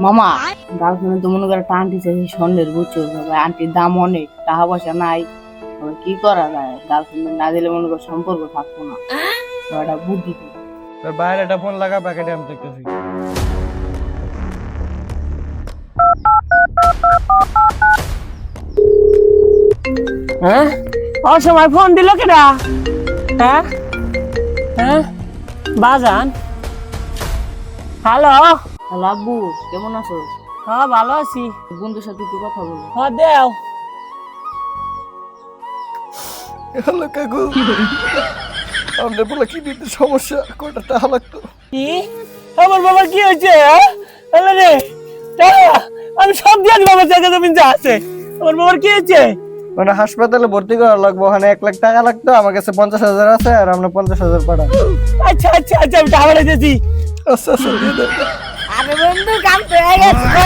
মামা গার্লফ্রেন্ড তো মনে করে একটা আন্টি চাইছে স্বর্ণের বুঝছো আন্টির দাম অনেক টাকা পয়সা নাই, তবে কি করা যায়, গার্লফ্রেন্ড না দিলে মনে করো সম্পর্ক থাকবো না, তো একটা বুদ্ধি তো। তোর বাইরে একটা ফোন লাগা, প্যাকেটে আমি দেখতেছি। হ্যাঁ অসময় ফোন দিল কেডা? হ্যাঁ হ্যাঁ বাজান, হ্যালো। হ্যালো আব্বু, কেমন আছো? হ্যাঁ ভালো আছি। বন্ধুর সাথে একটু কথা বলবো। হ্যাঁ দেও। হ্যালো কাকু, আমাদের বলে কি দিতে সমস্যা, কয়টা টাকা লাগতো? কি আমার বাবার কি হয়েছে? হ্যালো রে টাকা আমি সব দিয়ে দিব, আমার জায়গা জমিন যা আছে। আমার বাবার কি হয়েছে? মানে হাসপাতালে ভর্তি করা লাগবো, ওখানে 1 লাখ টাকা লাগতো, আমার কাছে 50,000 আছে, আর আমরা 50,000 পাঠান। আচ্ছা আচ্ছা আচ্ছা আমি টাকা দিয়েছি। আচ্ছা আচ্ছা দিয়ে দেন। আরে বন্ধু কাম পেয়ে গেছে।